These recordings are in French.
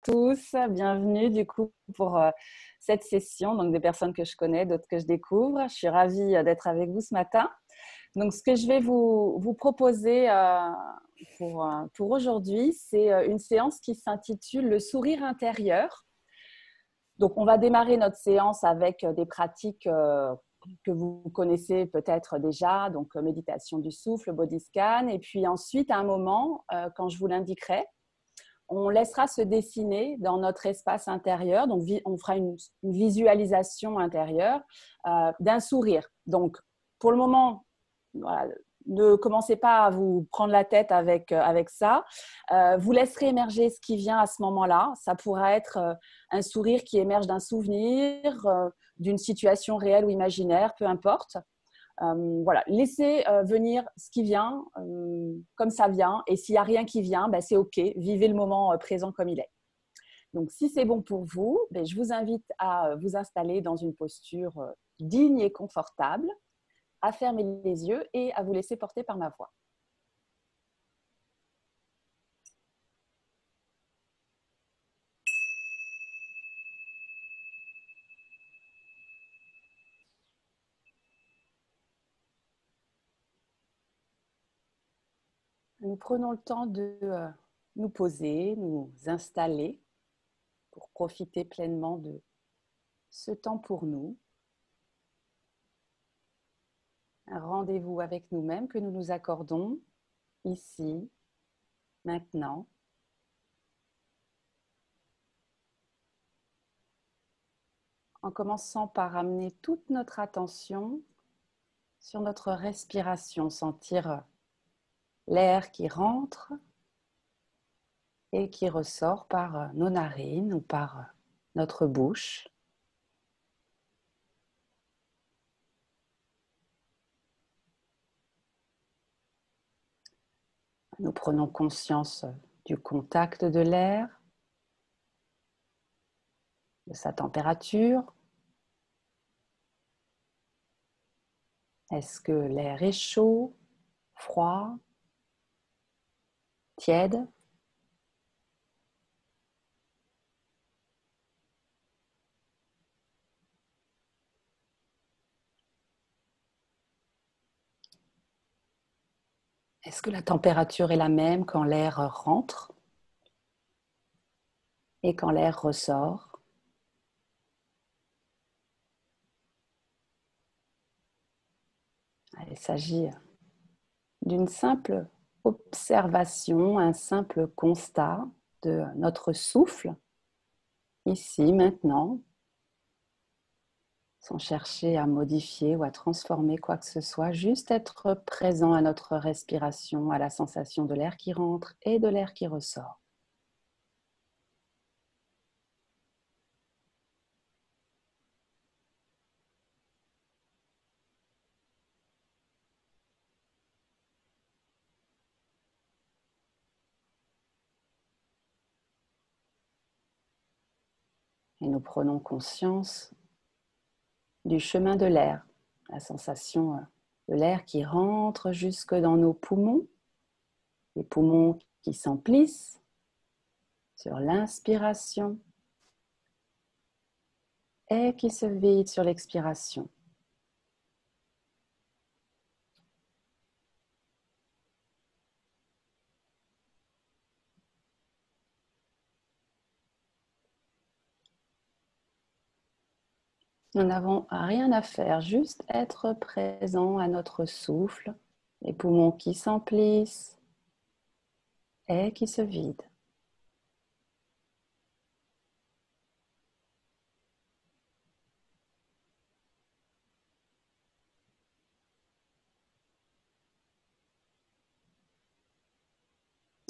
tous, bienvenue du coup pour cette session, donc des personnes que je connais, d'autres que je découvre. Je suis ravie d'être avec vous ce matin. Donc ce que je vais vous proposer pour aujourd'hui, c'est une séance qui s'intitule le sourire intérieur. Donc on va démarrer notre séance avec des pratiques que vous connaissez peut-être déjà, donc méditation du souffle, body scan, et puis ensuite à un moment, quand je vous l'indiquerai, on laissera se dessiner dans notre espace intérieur, donc on fera une visualisation intérieure d'un sourire. Donc, pour le moment, voilà, ne commencez pas à vous prendre la tête avec ça. Vous laisserez émerger ce qui vient à ce moment-là. Ça pourra être un sourire qui émerge d'un souvenir, d'une situation réelle ou imaginaire, peu importe. Voilà, laissez venir ce qui vient comme ça vient, et s'il n'y a rien qui vient, ben, c'est OK, vivez le moment présent comme il est. Donc si c'est bon pour vous, ben, je vous invite à vous installer dans une posture digne et confortable, à fermer les yeux et à vous laisser porter par ma voix. Nous prenons le temps de nous poser, nous installer pour profiter pleinement de ce temps pour nous. Un rendez-vous avec nous-mêmes que nous nous accordons ici, maintenant. En commençant par amener toute notre attention sur notre respiration, sentir l'air qui rentre et qui ressort par nos narines ou par notre bouche. Nous prenons conscience du contact de l'air, de sa température. Est-ce que l'air est chaud, froid, tiède ? Est-ce que la température est la même quand l'air rentre et quand l'air ressort ? Il s'agit d'une simple observation, un simple constat de notre souffle, ici, maintenant, sans chercher à modifier ou à transformer quoi que ce soit, juste être présent à notre respiration, à la sensation de l'air qui rentre et de l'air qui ressort. Et nous prenons conscience du chemin de l'air, la sensation de l'air qui rentre jusque dans nos poumons, les poumons qui s'emplissent sur l'inspiration et qui se vident sur l'expiration. Nous n'avons rien à faire, juste être présent à notre souffle, les poumons qui s'emplissent et qui se vident.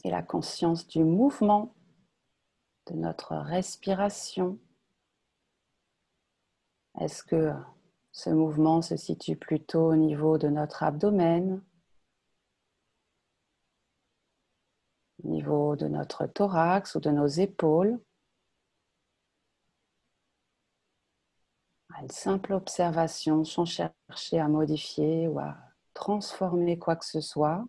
Et la conscience du mouvement de notre respiration. Est-ce que ce mouvement se situe plutôt au niveau de notre abdomen, au niveau de notre thorax ou de nos épaules? Une simple observation sans chercher à modifier ou à transformer quoi que ce soit.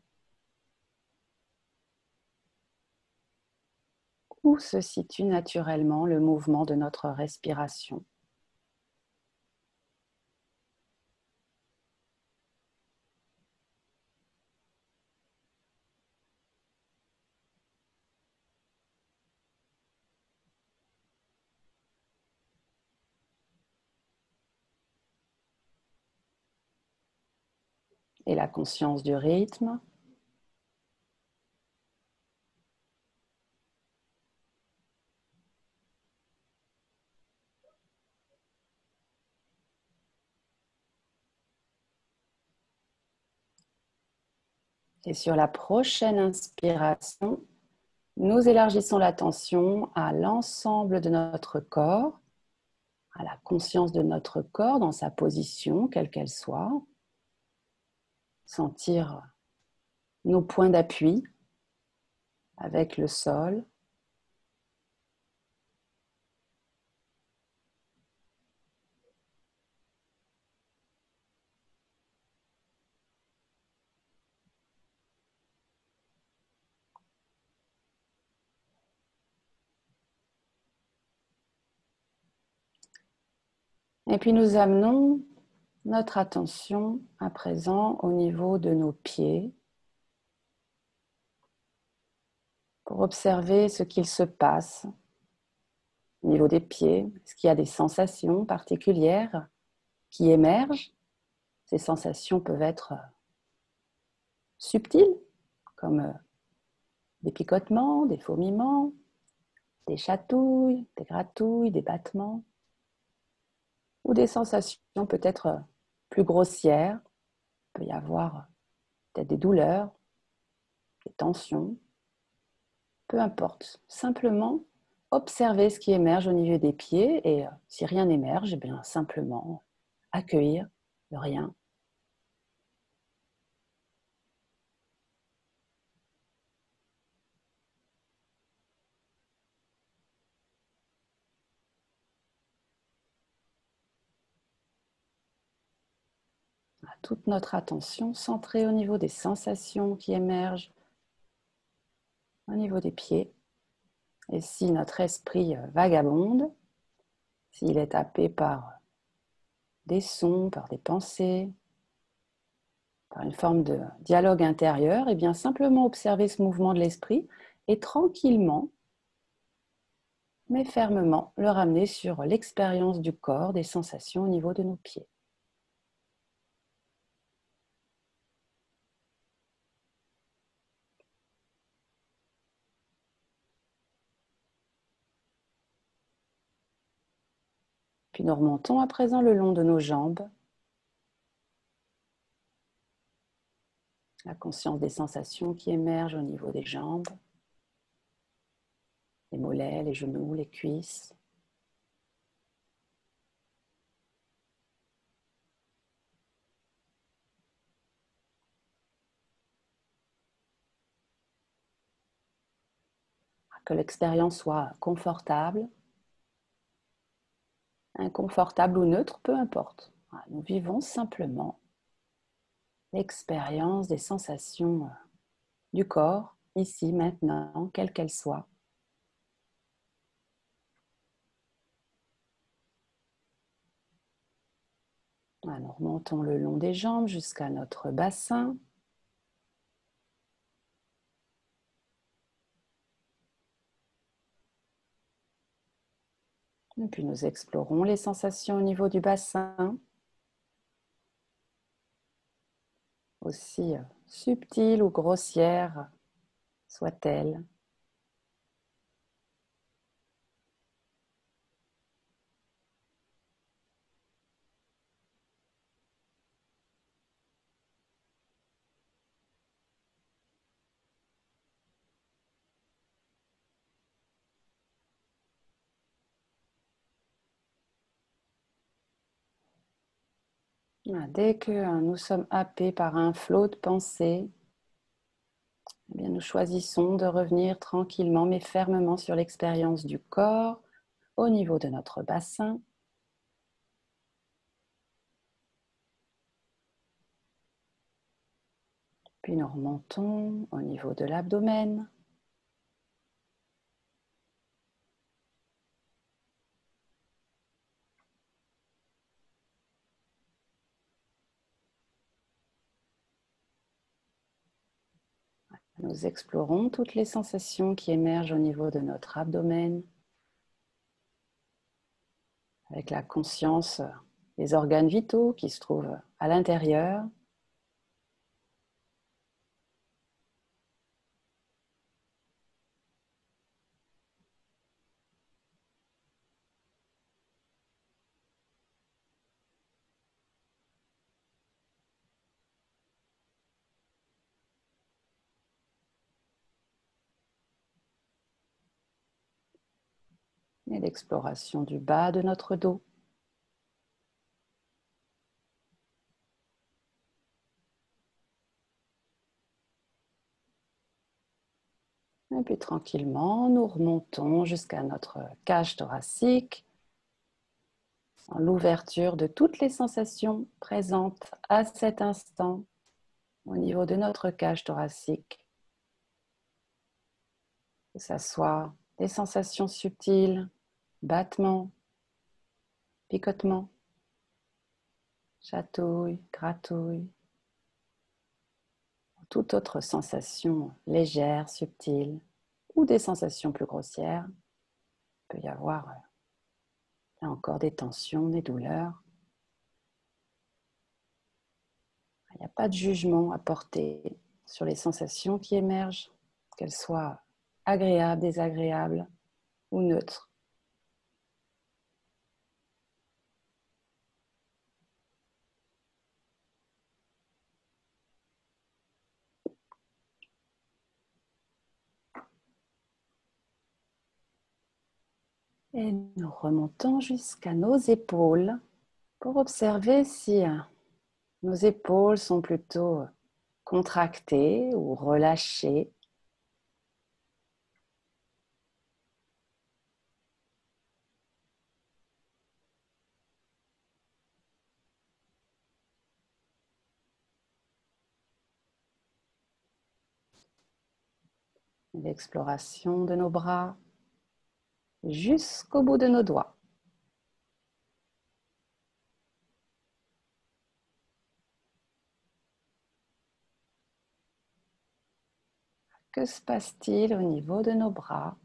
où se situe naturellement le mouvement de notre respiration. Et la conscience du rythme. Et sur la prochaine inspiration, nous élargissons l'attention à l'ensemble de notre corps, à la conscience de notre corps dans sa position, quelle qu'elle soit. Sentir nos points d'appui avec le sol. Et puis nous amenons notre attention à présent au niveau de nos pieds pour observer ce qu'il se passe au niveau des pieds. Est-ce qu'il y a des sensations particulières qui émergent? Ces sensations peuvent être subtiles, comme des picotements, des fourmillements, des chatouilles, des gratouilles, des battements, ou des sensations peut-être plus grossières. Il peut y avoir peut-être des douleurs, des tensions, peu importe. Simplement observer ce qui émerge au niveau des pieds et si rien n'émerge, eh bien simplement accueillir le rien. Toute notre attention centrée au niveau des sensations qui émergent au niveau des pieds. Et si notre esprit vagabonde, s'il est happé par des sons, par des pensées, par une forme de dialogue intérieur, et bien simplement observer ce mouvement de l'esprit et tranquillement, mais fermement, le ramener sur l'expérience du corps, des sensations au niveau de nos pieds. Puis nous remontons à présent le long de nos jambes, la conscience des sensations qui émergent au niveau des jambes, les mollets, les genoux, les cuisses. Que l'expérience soit confortable, inconfortable ou neutre, peu importe. Nous vivons simplement l'expérience des sensations du corps, ici, maintenant, quelles qu'elles soient. Nous remontons le long des jambes jusqu'à notre bassin. Et puis nous explorons les sensations au niveau du bassin, aussi subtiles ou grossières soient-elles. Dès que nous sommes happés par un flot de pensées, eh bien, nous choisissons de revenir tranquillement mais fermement sur l'expérience du corps au niveau de notre bassin. Puis nous remontons au niveau de l'abdomen. Nous explorons toutes les sensations qui émergent au niveau de notre abdomen, avec la conscience des organes vitaux qui se trouvent à l'intérieur. Et l'exploration du bas de notre dos. Et puis tranquillement, nous remontons jusqu'à notre cage thoracique, en l'ouverture de toutes les sensations présentes à cet instant au niveau de notre cage thoracique. Que ce soit des sensations subtiles, battements, picotements, chatouilles, gratouilles, toute autre sensation légère, subtile, ou des sensations plus grossières. Il peut y avoir là encore des tensions, des douleurs. Il n'y a pas de jugement à porter sur les sensations qui émergent, qu'elles soient agréables, désagréables ou neutres. Et nous remontons jusqu'à nos épaules pour observer si nos épaules sont plutôt contractées ou relâchées. L'exploration de nos bras jusqu'au bout de nos doigts. Que se passe-t-il au niveau de nos bras?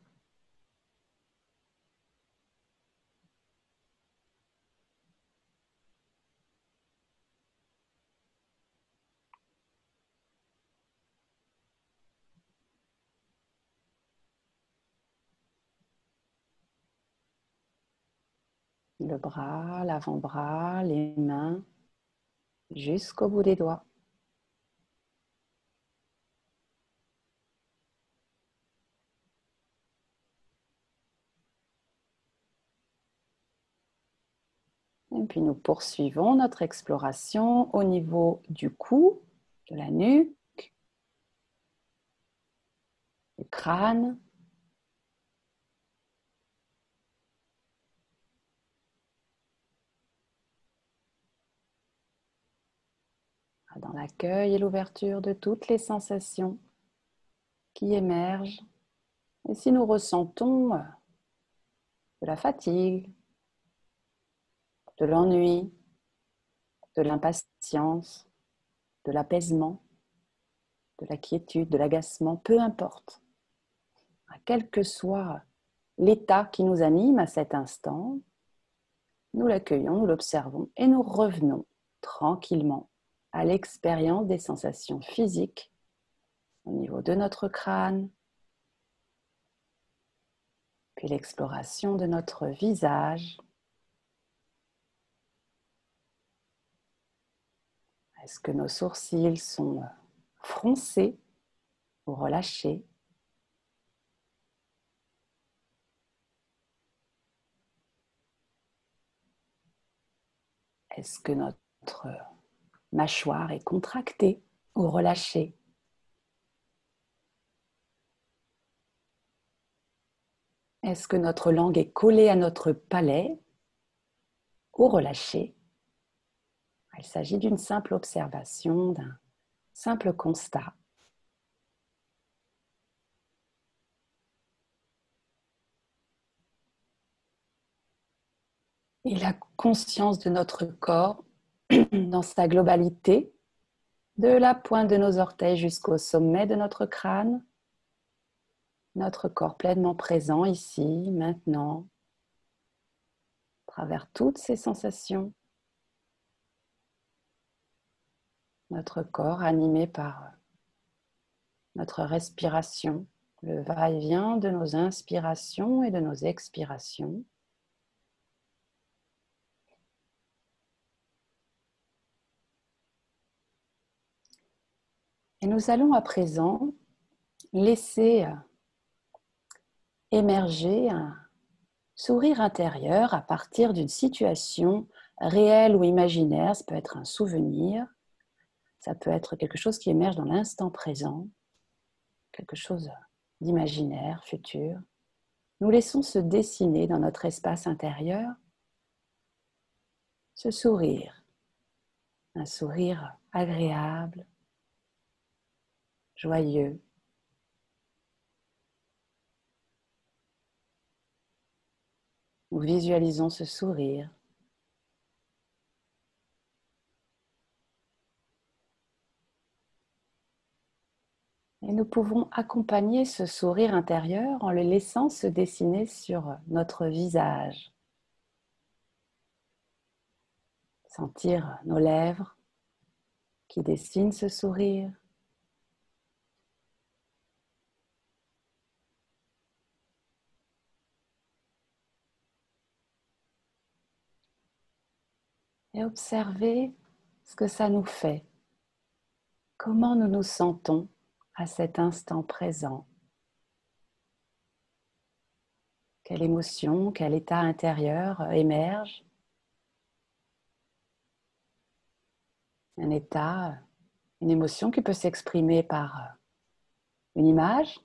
Le bras, l'avant-bras, les mains, jusqu'au bout des doigts. Et puis nous poursuivons notre exploration au niveau du cou, de la nuque, du crâne, dans l'accueil et l'ouverture de toutes les sensations qui émergent. Et si nous ressentons de la fatigue, de l'ennui, de l'impatience, de l'apaisement, de la quiétude, de l'agacement, peu importe, quel que soit l'état qui nous anime à cet instant, nous l'accueillons, nous l'observons et nous revenons tranquillement à l'expérience des sensations physiques au niveau de notre crâne, puis l'exploration de notre visage. Est-ce que nos sourcils sont froncés ou relâchés? Est-ce que notre mâchoire est contractée ou relâchée? Est-ce que notre langue est collée à notre palais ou relâchée? Il s'agit d'une simple observation, d'un simple constat. Et la conscience de notre corps dans sa globalité de la pointe de nos orteils jusqu'au sommet de notre crâne, notre corps pleinement présent ici, maintenant, à travers toutes ces sensations, notre corps animé par notre respiration, le va-et-vient de nos inspirations et de nos expirations. Et nous allons à présent laisser émerger un sourire intérieur à partir d'une situation réelle ou imaginaire. Ça peut être un souvenir, ça peut être quelque chose qui émerge dans l'instant présent, quelque chose d'imaginaire, futur. Nous laissons se dessiner dans notre espace intérieur ce sourire, un sourire agréable, joyeux. Nous visualisons ce sourire. Et nous pouvons accompagner ce sourire intérieur en le laissant se dessiner sur notre visage. Sentir nos lèvres qui dessinent ce sourire. Et observer ce que ça nous fait. Comment nous nous sentons à cet instant présent. Quelle émotion, quel état intérieur émerge. Un état, une émotion qui peut s'exprimer par une image,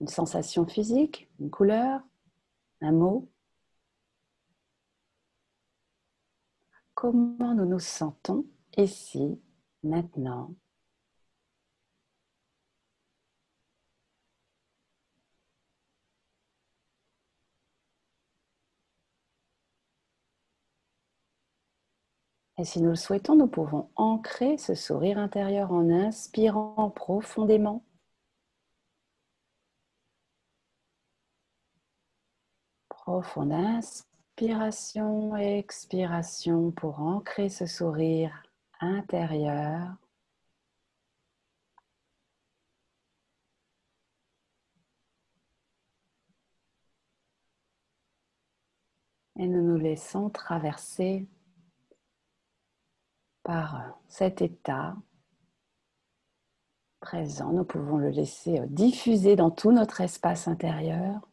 une sensation physique, une couleur, un mot. Comment nous nous sentons ici, maintenant. Et si nous le souhaitons, nous pouvons ancrer ce sourire intérieur en inspirant profondément. Profonde inspiration et expiration pour ancrer ce sourire intérieur. Et nous nous laissons traverser par cet état présent. Nous pouvons le laisser diffuser dans tout notre espace intérieur.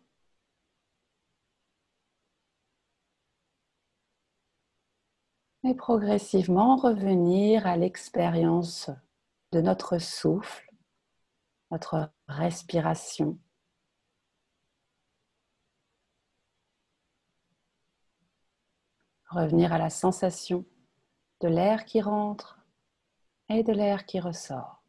Et progressivement revenir à l'expérience de notre souffle, notre respiration. Revenir à la sensation de l'air qui rentre et de l'air qui ressort.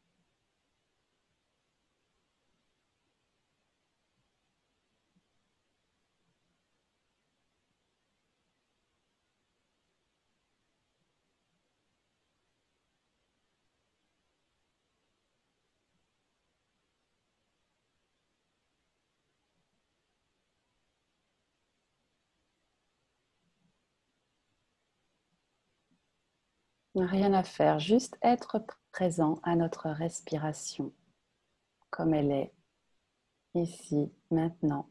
Rien à faire, juste être présent à notre respiration comme elle est ici, maintenant.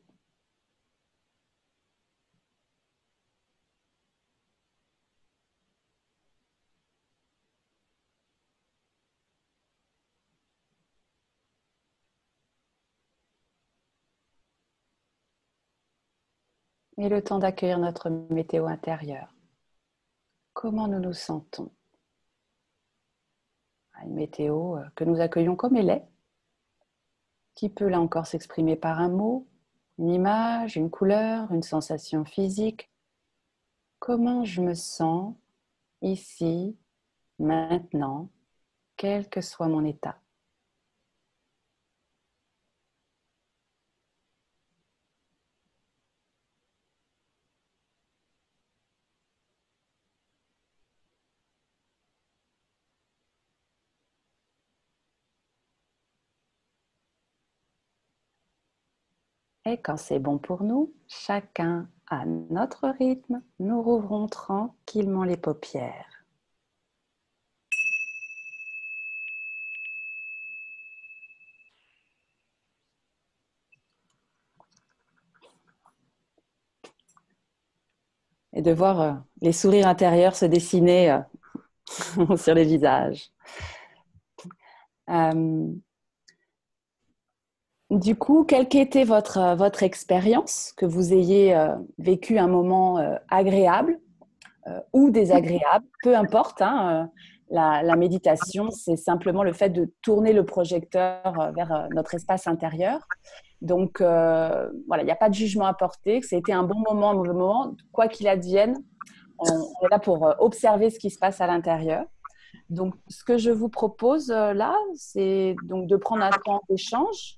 Et le temps d'accueillir notre météo intérieure. Comment nous nous sentons? Une météo que nous accueillons comme elle est, qui peut là encore s'exprimer par un mot, une image, une couleur, une sensation physique. Comment je me sens ici, maintenant, quel que soit mon état. Et quand c'est bon pour nous, chacun à notre rythme, nous rouvrons tranquillement les paupières. Et de voir les sourires intérieurs se dessiner sur les visages. Euh, du coup, quelle qu'était votre expérience, que vous ayez vécu un moment agréable ou désagréable, peu importe, hein, la méditation, c'est simplement le fait de tourner le projecteur vers notre espace intérieur. Donc, voilà, il n'y a pas de jugement à porter, que c'était un bon moment, un mauvais moment, quoi qu'il advienne, on est là pour observer ce qui se passe à l'intérieur. Donc, ce que je vous propose là, c'est donc de prendre un temps d'échange